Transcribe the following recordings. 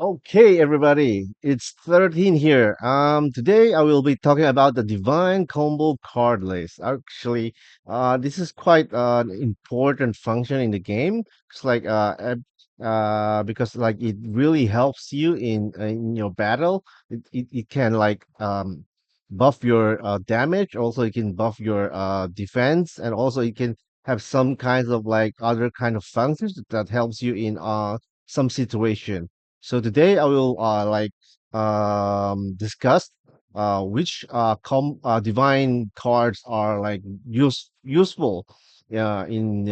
Okay, everybody, it's 13 here. Today I will be talking about the divine combo card list. Actually, this is quite an important function in the game. It's like because like it really helps you in your battle. It can like buff your damage. Also, it can buff your defense, and also it can have some kinds of like other kind of functions that helps you in some situation. So today I will discuss which divine cards are like useful in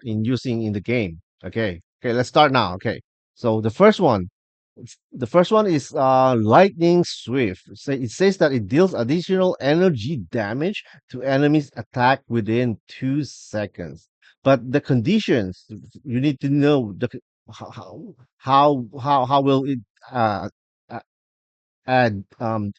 using in the game. Okay, let's start now. Okay, so the first one is lightning swift. It says that it deals additional energy damage to enemies attack within 2 seconds. But the conditions you need to know how will it uh, a- add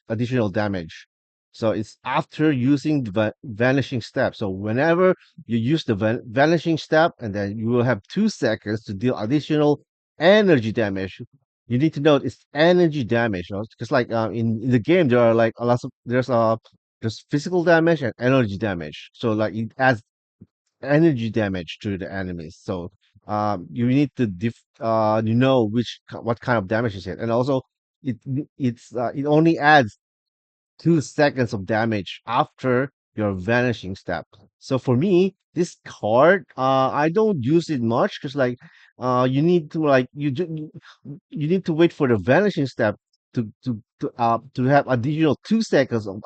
additional damage. So it's after using the vanishing step. So whenever you use the vanishing step, and then you will have 2 seconds to deal additional energy damage. You need to know it's energy damage, because like in the game there are like a lot of there's physical damage and energy damage. So like it adds energy damage to the enemies. So you need to you know what kind of damage is it, and also it only adds 2 seconds of damage after your vanishing step. So for me, this card, I don't use it much because like, you need to like you need to wait for the vanishing step to have additional 2 seconds of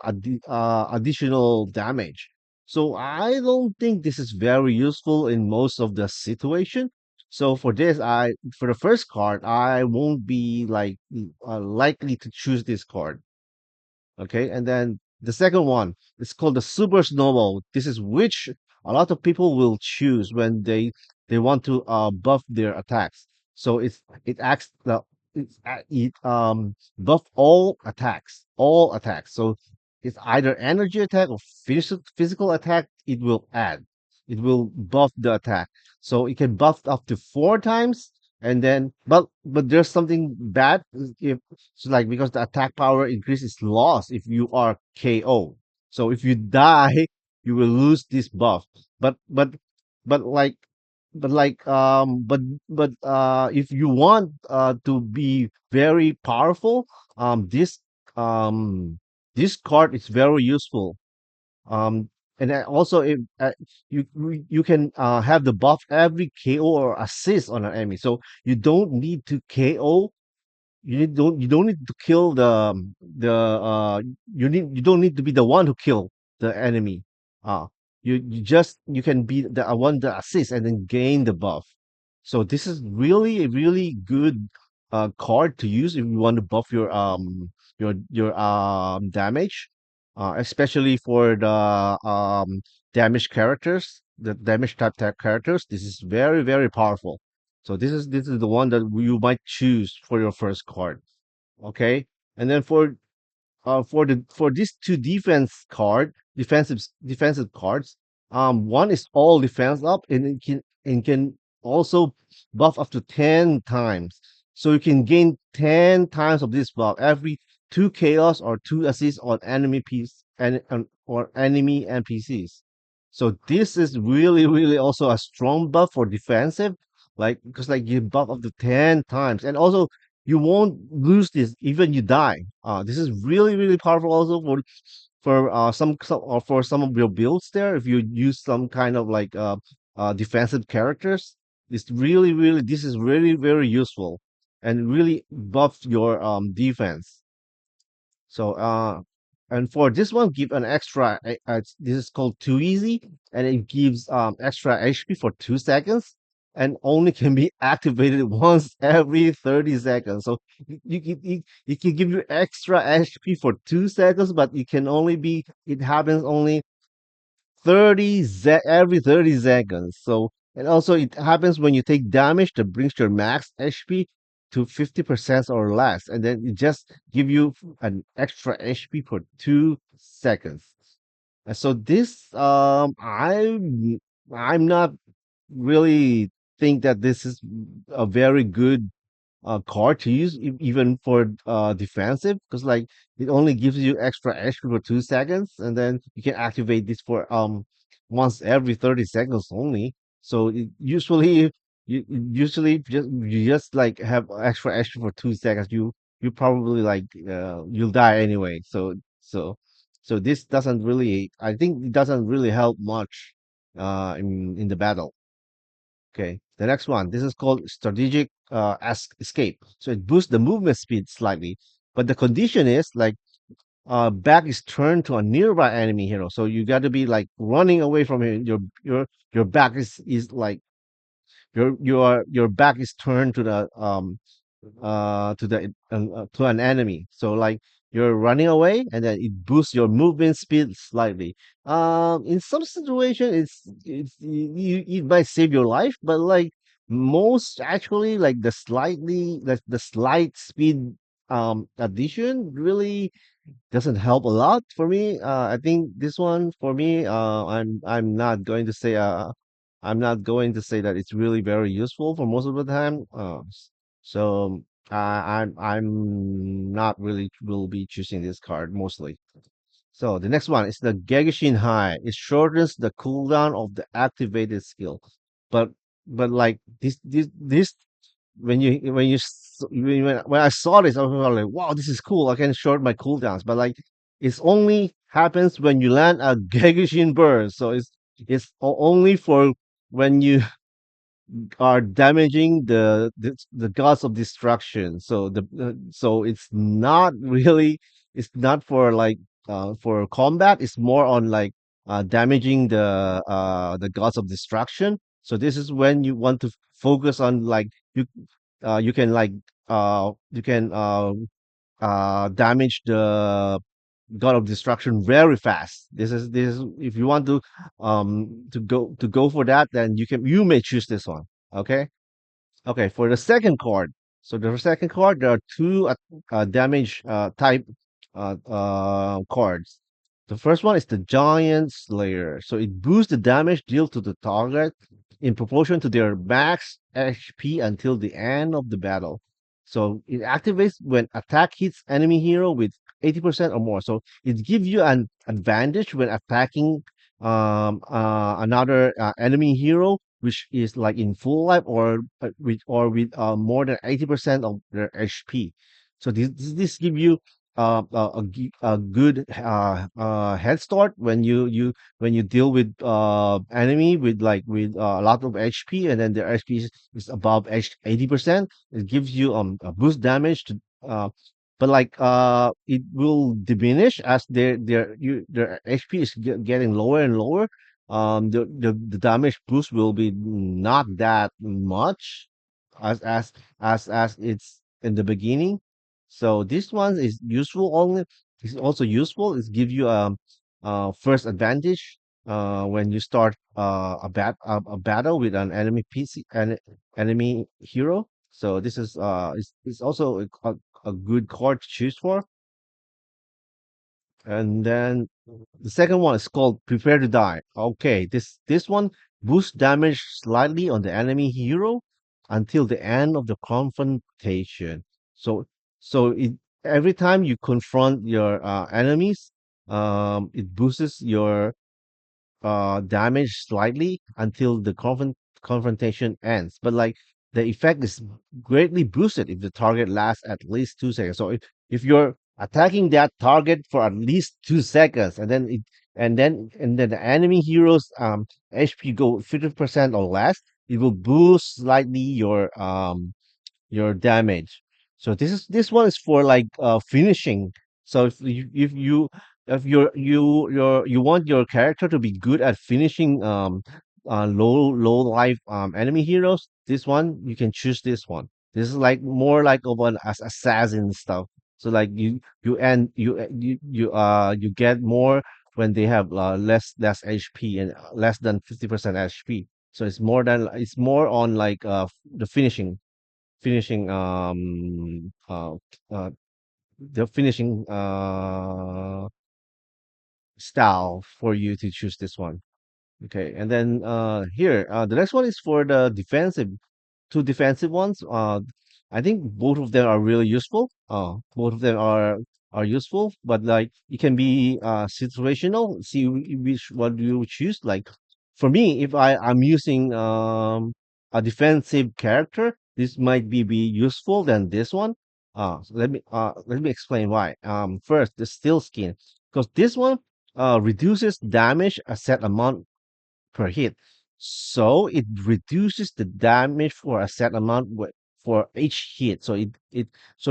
additional damage. So I don't think this is very useful in most of the situation. So for the first card, I won't be like likely to choose this card. Okay, and then the second one is called the super snowball. This is which a lot of people will choose when they want to buff their attacks. So it acts the it buff all attacks. So it's either energy attack or physical attack. It will buff the attack. So it can buff up to 4 times, and then but there's something bad if so like because the attack power increase is lost if you are KO. So if you die, you will lose this buff. But but but like but like if you want to be very powerful, this um this card is very useful. And then also if you can have the buff every KO or assist on an enemy. So you don't need to KO, you don't need to kill you don't need to be the one who kill the enemy. uh you can be the one that assists and then gain the buff. So this is really a really good card to use if you want to buff your damage, especially for the damage characters, the damage type characters. This is very very powerful. So this is the one that you might choose for your first card. Okay, and then for these two defensive cards, one is all defense up, and it can also buff up to 10 times. So you can gain 10 times of this buff every two chaos or two assists on enemy piece and or enemy NPCs. So this is really really also a strong buff for defensive, like because like you buff up to 10 times, and also you won't lose this even you die. This is really really powerful also for some or for some of your builds there. If you use some kind of like defensive characters, this is really very useful and really buff your defense. So and for this one, give an extra. This is called too easy, and it gives extra HP for 2 seconds, and only can be activated once every 30 seconds. So it can give you extra HP for 2 seconds, but it happens only every 30 seconds. So, and also it happens when you take damage that brings your max HP to 50% or less, and then it just give you an extra HP for 2 seconds. And so this I'm not really think that this is a very good card to use even for defensive, because like it only gives you extra HP for 2 seconds, and then you can activate this for once every 30 seconds only. So usually you just like have extra HP for 2 seconds. You probably like you'll die anyway. So this doesn't really, I think it doesn't really help much in the battle. Okay, the next one. This is called strategic escape. So it boosts the movement speed slightly, but the condition is like back is turned to a nearby enemy hero. So you got to be like running away from him. Your back is like your back is turned to an enemy. So like you're running away, and then it boosts your movement speed slightly. In some situation, it might save your life, but like most actually, like the slight speed addition really doesn't help a lot for me. I think this one for me, I'm not going to say that it's really very useful for most of the time. So I'm not really will be choosing this card mostly. So the next one is the Gekishin High. It shortens the cooldown of the activated skill, but like this when I saw this, I was like, wow, this is cool. I can short my cooldowns, but like it's only happens when you land a Gekishin burst. So only for when you are damaging the gods of destruction. So it's not really, it's not for like for combat. It's more on like damaging the gods of destruction. So this is when you want to focus on like you can like you can damage the god of destruction very fast. This is if you want to go for that, then you may choose this one. Okay. Okay, for the second card. So the second card, there are two damage type cards. The first one is the Giant Slayer. So it boosts the damage dealt to the target in proportion to their max HP until the end of the battle. So it activates when attack hits enemy hero with 80% or more. So it gives you an advantage when attacking another enemy hero which is like in full life or with more than 80% of their HP. So this give you a good head start when you deal with enemy with a lot of HP, and then their HP is above 80%. It gives you a boost damage to but like it will diminish as their HP is getting lower and lower. The damage boost will be not that much as it's in the beginning. So this one is useful only. It's also useful. It give you first advantage when you start a battle with an enemy PC an enemy hero. So this is also a good card to choose for. And then the second one is called Prepare to Die. Okay, this one boosts damage slightly on the enemy hero until the end of the confrontation. So it every time you confront your enemies, it boosts your damage slightly until the confrontation ends. But like the effect is greatly boosted if the target lasts at least 2 seconds. So if you're attacking that target for at least 2 seconds, and then the enemy heroes HP go 50% or less, it will boost slightly your damage. So this one is for like finishing. So if you want your character to be good at finishing low life enemy heroes, this one you can choose this one. This is like more like of an assassin stuff. So like you get more when they have less HP and less than 50% HP. So it's more on like the finishing uh the finishing style for you to choose this one. Okay, and then here the next one is for the defensive, two defensive ones. I think both of them are really useful. Both of them are useful, but like it can be situational. See which one do you choose. Like for me, if I'm using a defensive character, this might be useful than this one. So let me explain why. First, the steel skin, because this one reduces damage a set amount per hit. So it reduces the damage for a set amount for each hit. So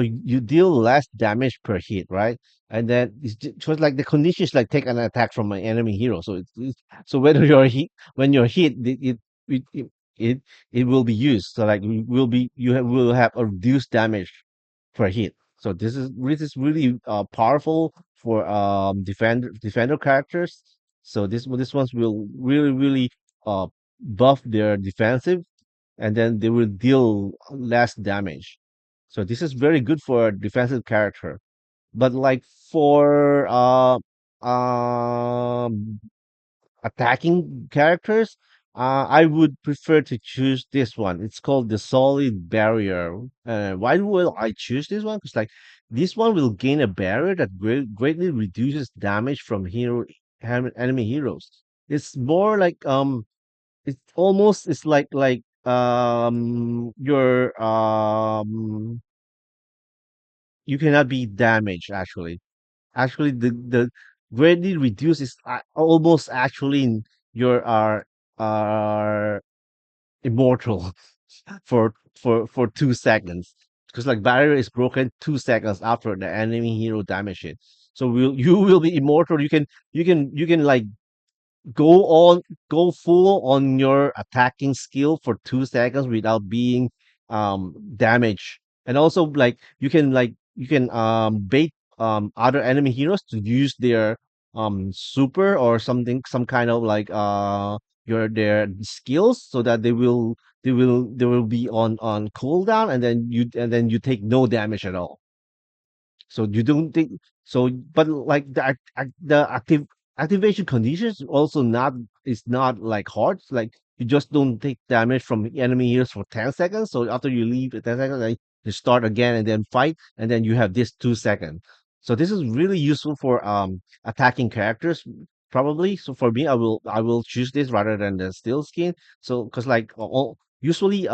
you deal less damage per hit, right? And then just like the condition is like take an attack from an enemy hero. So whether you're hit when you're hit, it it, it, it will be used. So like will have a reduced damage per hit. So this is really powerful for defender characters. So this ones will really uh buff their defensive, and then they will deal less damage. So this is very good for a defensive character. But like for um attacking characters, I would prefer to choose this one. It's called the Solid Barrier. Why will I choose this one? Because like this one will gain a barrier that greatly reduces damage from enemy heroes. It's more like it's like your you cannot be damaged actually. Actually, the greatly reduce is almost actually your are immortal for 2 seconds, because like barrier is broken 2 seconds after the enemy hero damage it. So you will be immortal. You can like go on go full on your attacking skill for 2 seconds without being damaged. And also like you can bait other enemy heroes to use their super or something, some kind of like your their skills, so that they will be on cooldown, and then you take no damage at all. So you don't think so, but like the activation conditions also not is not like hard. It's like you just don't take damage from enemy heroes for 10 seconds. So after you leave the 10 seconds, like you start again and then fight, and then you have this 2 seconds. So this is really useful for attacking characters probably. So for me, I will choose this rather than the steel skin. So because like usually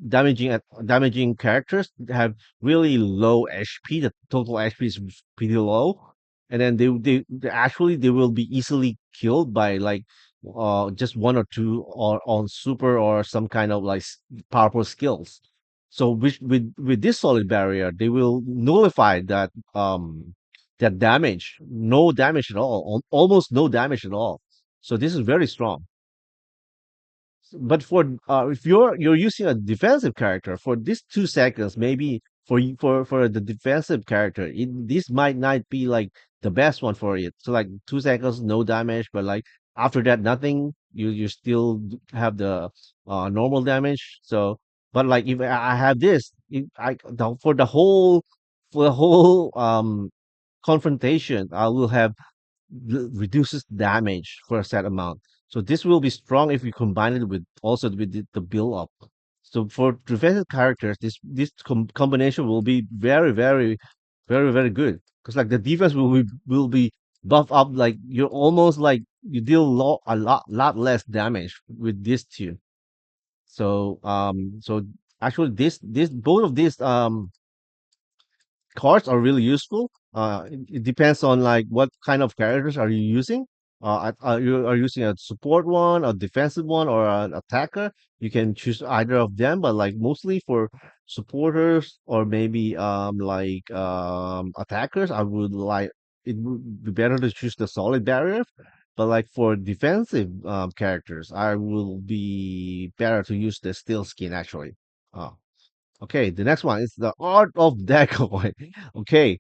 damaging characters have really low HP. The total HP is pretty low, and then they actually they will be easily killed by like just one or two or on super or some kind of like powerful skills. So with this solid barrier, they will nullify that damage, no damage at all, almost no damage at all. So this is very strong. But for if you're using a defensive character for these 2 seconds, maybe for the defensive character, this might not be like the best one for it. So like 2 seconds, no damage, but like after that, nothing. You still have the normal damage. So, but like if I have this, for the whole confrontation, I will have reduces damage for a set amount. So this will be strong if you combine it with also with the build up. So for defensive characters, this combination will be very good, because like the defense will be buff up. Like you're almost like you deal a lot less damage with these two. So actually this both of these cards are really useful. It depends on like what kind of characters are you using. Are you are using a support one, a defensive one, or an attacker? You can choose either of them, but like mostly for supporters or maybe attackers, I would like it would be better to choose the solid barrier. But like for defensive characters, I will be better to use the steel skin actually. Uh, Okay, the next one is the art of decoy. Okay,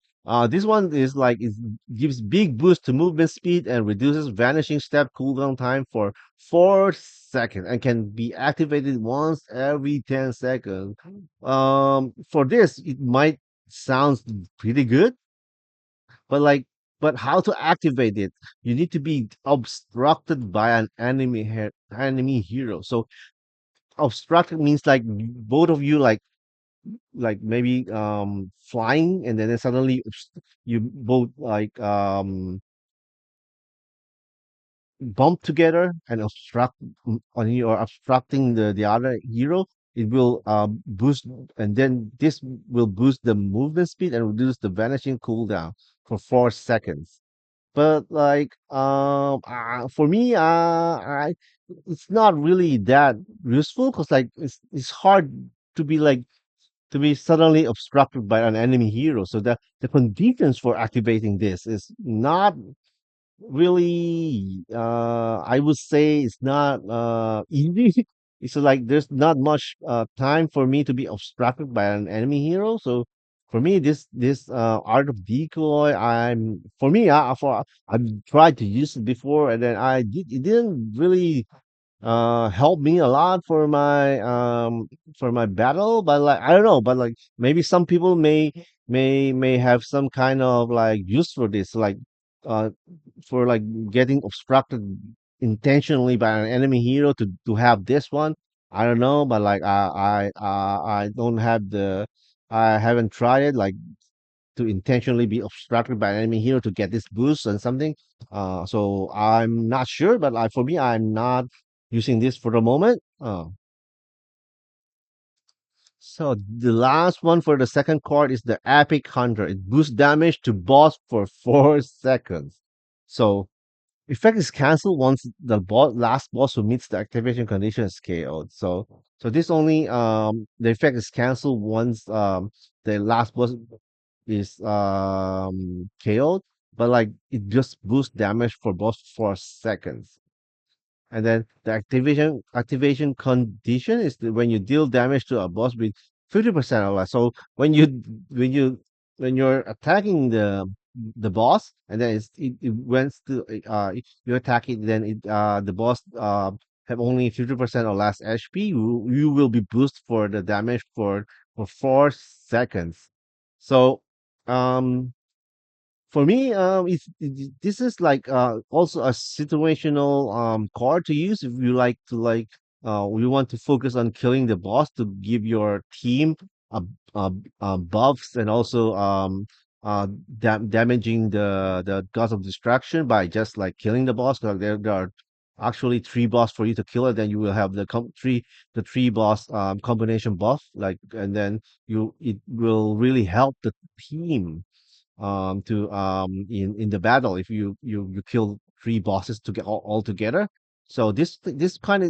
this one is like it gives big boost to movement speed and reduces vanishing step cooldown time for 4 seconds and can be activated once every 10 seconds. For this, it might sound pretty good, but like, but how to activate it? You need to be obstructed by an enemy hero. So obstructed means like both of you like maybe flying, and then suddenly you both like bump together and obstruct on you, or obstructing the other hero. It will boost, and then this will boost the movement speed and reduce the vanishing cooldown for 4 seconds. But like for me, it's not really that useful, because like it's hard to be like to be suddenly obstructed by an enemy hero. So the conditions for activating this is not really, I would say it's not easy. It's like there's not much time for me to be obstructed by an enemy hero. So for me, this art of decoy, for me, I've tried to use it before, and then it didn't really helped me a lot for my battle. But like I don't know, but like maybe some people may have some kind of like use for this, like uh for like getting obstructed intentionally by an enemy hero to have this one. I don't know, but like I don't have the I haven't tried it like to intentionally be obstructed by an enemy hero to get this boost and something. So I'm not sure, but like for me, I'm not using this for the moment. So the last one for the second card is the Epic Hunter. It boosts damage to boss for 4 seconds. So effect is cancelled once the last boss who meets the activation condition is KO'd. So this only the effect is cancelled once the last boss is KO'd, but like it just boosts damage for boss 4 seconds. And then the activation condition is when you deal damage to a boss with 50% or less. So when you when you're attacking the boss, and then it went to you attack it, then the boss have only 50% or less HP, you will be boosted for the damage for 4 seconds. So um for me, this is like also a situational card to use if you like to like you want to focus on killing the boss to give your team a, buffs, and also damaging the gods of destruction by just like killing the boss. 'Cause there are actually three boss for you to kill, and then you will have the three boss combination buff, like, and then it will really help the team to in the battle if you kill three bosses to get all together. So this card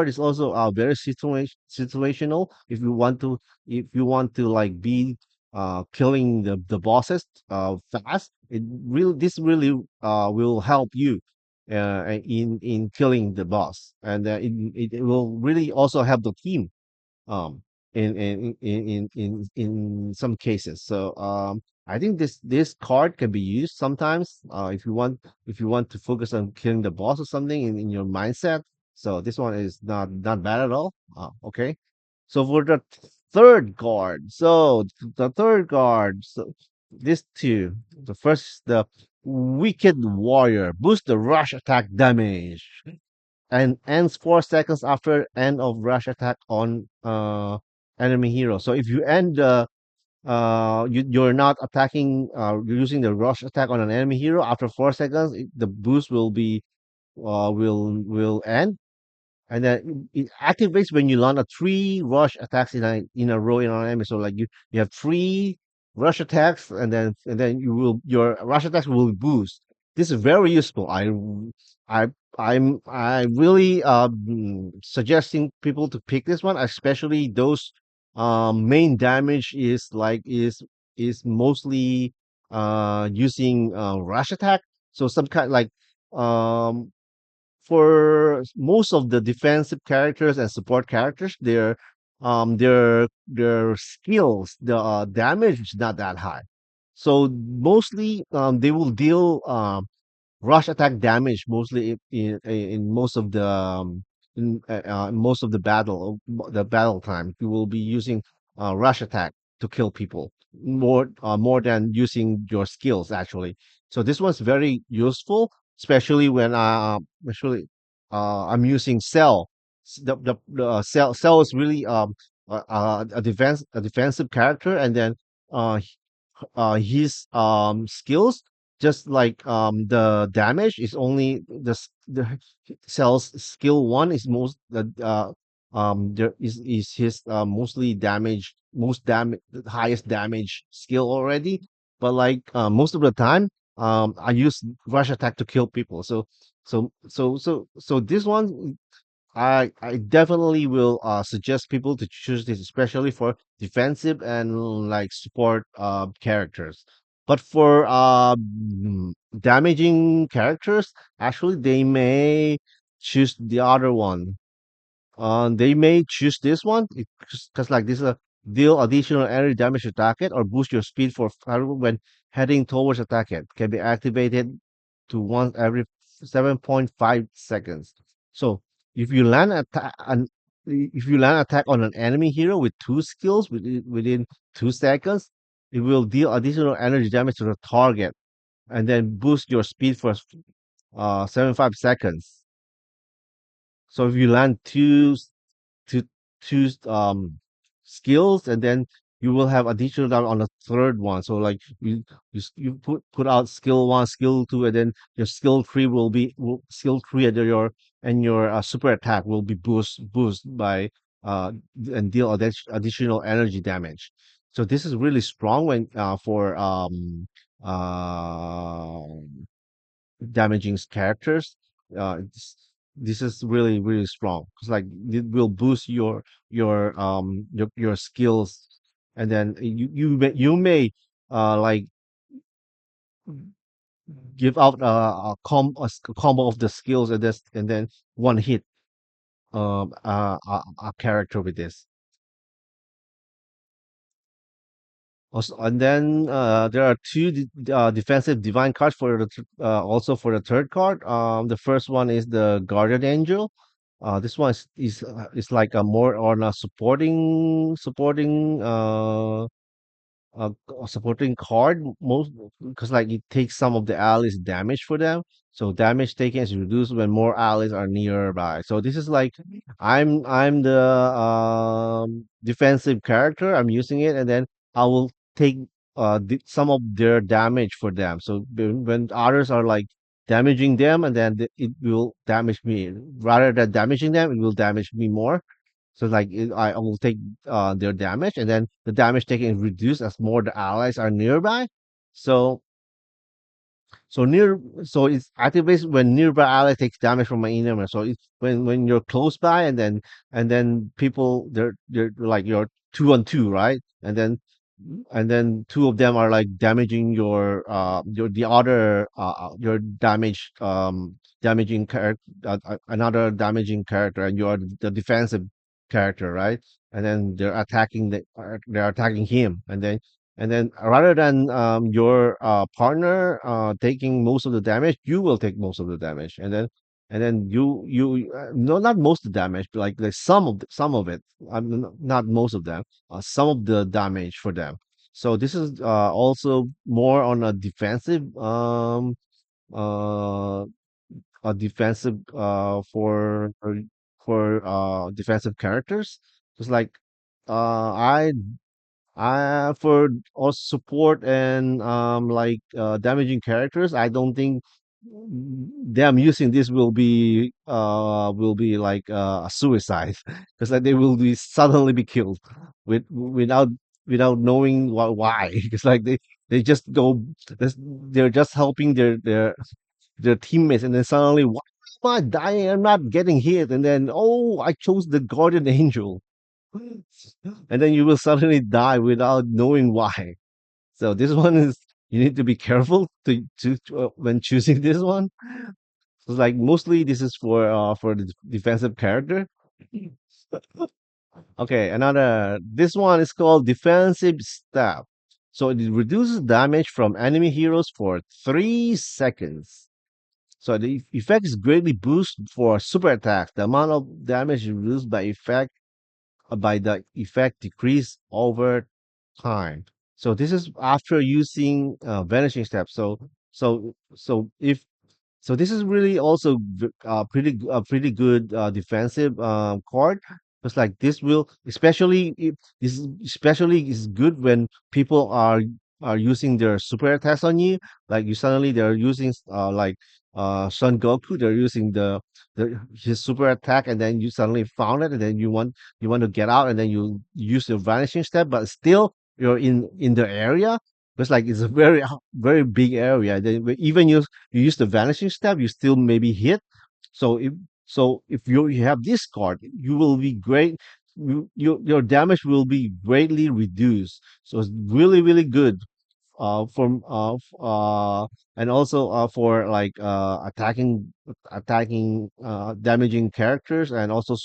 is also very situational. If you want to like be killing the bosses fast, this really will help you in killing the boss, and it will really also help the team um in some cases. So I think this card can be used sometimes if you want to focus on killing the boss or something in your mindset. So this one is not bad at all. Okay. So for the third card, the third card, so this two, the first, the Wicked Warrior, boost the rush attack damage and ends 4 seconds after end of rush attack on enemy hero. So if you end you're not attacking, you're using the rush attack on an enemy hero after 4 seconds, the boost will end, and then it activates when you land a three rush attacks in a row in an enemy. So like you have three rush attacks, and then your rush attacks will boost. This is very useful. I I really suggesting people to pick this one, especially those main damage is mostly using rush attack. So some kind like um for most of the defensive characters and support characters, their skills, the damage is not that high. So mostly they will deal rush attack damage mostly in most of most of the the battle time. You will be using rush attack to kill people more than using your skills actually. So this one's very useful, especially when I'm using cell. Cell is really a defensive character, and then uh his skills, just like the damage is only the cell's skill one is most there is his mostly damage most damage highest damage skill already. But like most of the time I use rush attack to kill people. So this one I definitely will suggest people to choose this, especially for defensive and like support characters. But for damaging characters, actually they may choose the other one. They may choose this one because like this deal additional energy damage to target or boost your speed for fireable when heading towards a target. Can be activated to once every 7.5 seconds. So if you land attack an if you land attack on an enemy hero with two skills within 2 seconds, it will deal additional energy damage to the target and then boost your speed for 75 seconds. So if you land to choose skills, and then you will have additional down on the third one. So like you put out skill one, skill two, and then your skill three skill three and your super attack will be boost by uh and deal additional energy damage. So this is really strong when for uh damaging characters. This is really really strong because like it will boost your skills, and then you may like give out a combo of the skills, and then one hit a character with this. Also, and then there are two defensive divine cards for also for the third card. The first one is the Guardian Angel. This one is like a more on a supporting card most because like it takes some of the allies damage for them. So damage taken is reduced when more allies are nearby. So this is like I'm the defensive character. I'm using it, and then I will take some of their damage for them. So when others are like damaging them, and then it will damage me rather than damaging them. It will damage me more. So like I will take their damage, and then the damage taken is reduced as more the allies are nearby. So so it's activates when nearby ally takes damage from my enemy. So it's when you're close by, and then people they're like you're 2 on 2, right? And then two of them are like damaging your the other your damaging character, another damaging character, and you're the defensive character, right? And then they're attacking him, and then rather than your partner taking most of the damage, you will take most of the damage, and then you no, not most of the damage, but like some of it. Not most of them, some of the damage for them. So this is also more on a uh defensive for defensive characters. Just like for also support and like damaging characters, I don't think them using this will be like a suicide because like they will be suddenly be killed without knowing why because like they just go they're just helping their teammates, and then suddenly, why am I dying? I'm not getting hit, and then oh, I chose the guardian angel, and then you will suddenly die without knowing why. So this one is you need to be careful when choosing this one. So like mostly this is for the defensive character. Okay, another this one is called defensive step. So it reduces damage from enemy heroes for 3 seconds. So the effect is greatly boosted for super attacks. The amount of damage reduced by the effect decrease over time. So this is after using vanishing step. So if So this is really also pretty good defensive card. Because like this will especially if this especially is good when people are using their super attacks on you. Like you suddenly they're using like Son Goku, they're using the his super attack, and then you suddenly found it, and then you want to get out, and then you use your vanishing step, but still you're in the area. Because like it's a very big area. Then even you use the vanishing step, you still maybe hit. So if you have this card, you will be great. Your damage will be greatly reduced. So it's really good from and also for like attacking damaging characters, and also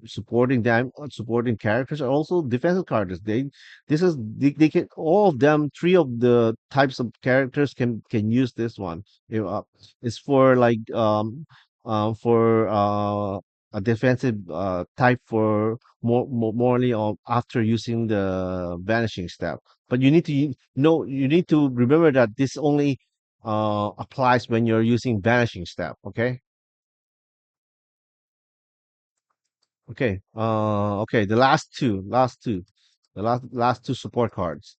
supporting characters, and also defensive characters. They can, all of them, three of the types of characters can use this one. It's for like for a defensive type, for morely after using the vanishing step. But you need to know, you need to remember that this only applies when you're using vanishing step. Okay. Okay, the last two support cards.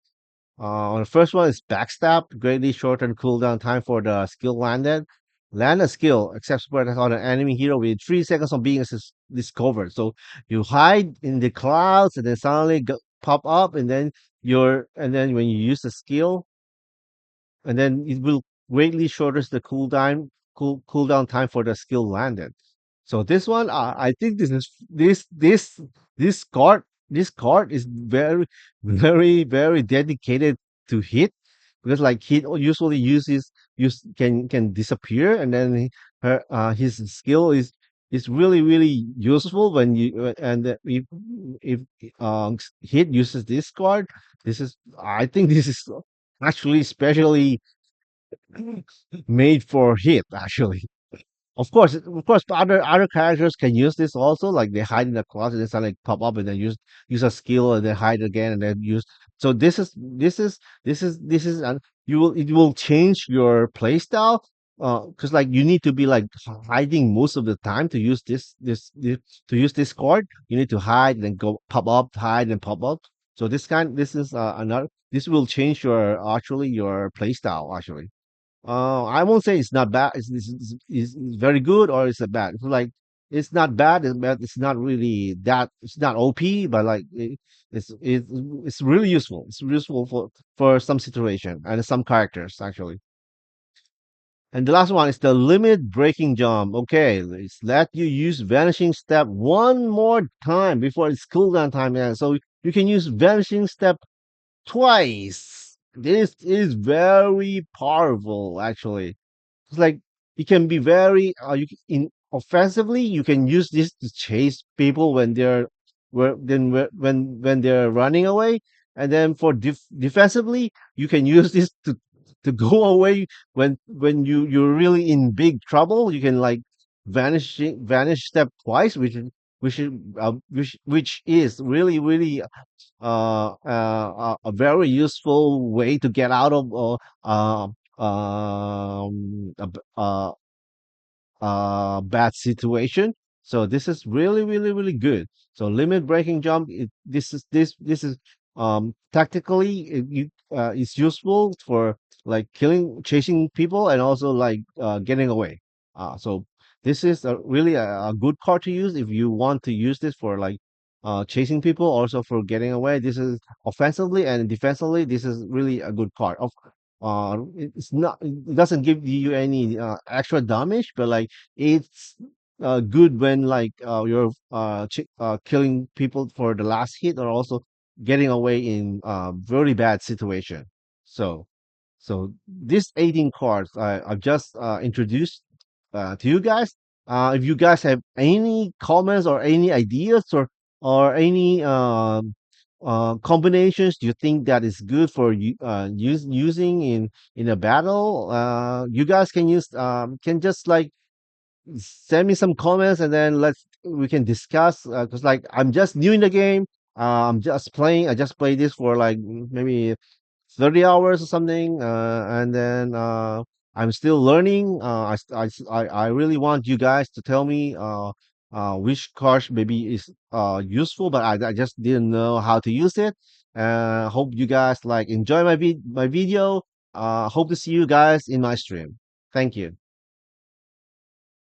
The first one is backstab, greatly shorten cooldown time for the skill landed. Land a skill, except support attacks on an enemy hero within 3 seconds of being discovered. So you hide in the clouds, and then suddenly pop up, and then when you use the skill, and then it will greatly shortens the cooldown time for the skill landed. So this one, I think this card this card is very dedicated to hit, because like hit usually can disappear, and then his skill is really useful when if hit uses this card. This is I think this is actually specially made for hit, actually. Of course, other characters can use this also. Like they hide in the closet, and suddenly pop up, and then use a skill, and then hide again, and then use. So this is it will change your play style. Because like you need to be like hiding most of the time to use this to use this card. You need to hide and then go pop up, hide and pop up. So this is another. This will change your actually your play style actually. I won't say it's not bad. It's very good, or it's a bad. It's like it's not bad. It's not really that. It's not OP, but like it's really useful. It's useful for some situation and some characters actually. And the last one is the limit breaking jump. Okay, let's let you use vanishing step one more time before its cooldown time ends. So you can use vanishing step twice. This is very powerful, actually. It's like it can be very in offensively. You can use this to chase people when when they're running away, and then for defensively, you can use this to go away when you're really in big trouble. You can like vanish step twice, which is really a very useful way to get out of bad situation. So this is really good. So limit breaking jump. This is tactically it's useful for like chasing people, and also like getting away. So this is really a good card to use if you want to use this for like chasing people, also for getting away. This is offensively and defensively. This is really a good card. It's not. It doesn't give you any extra damage, but like it's good when like you're killing people for the last hit, or also getting away in very bad situation. So, so these 18 cards I've just introduced to you guys. If you guys have any comments or any ideas, or any combinations you think that is good for you using in a battle, you guys can just like send me some comments, and then we can discuss, because like I'm just new in the game. I'm just playing. I just played this for like maybe 30 hours or something, and then I'm still learning. I really want you guys to tell me which cars maybe is useful, but I just didn't know how to use it. Hope you guys like enjoy my video. Hope to see you guys in my stream. Thank you.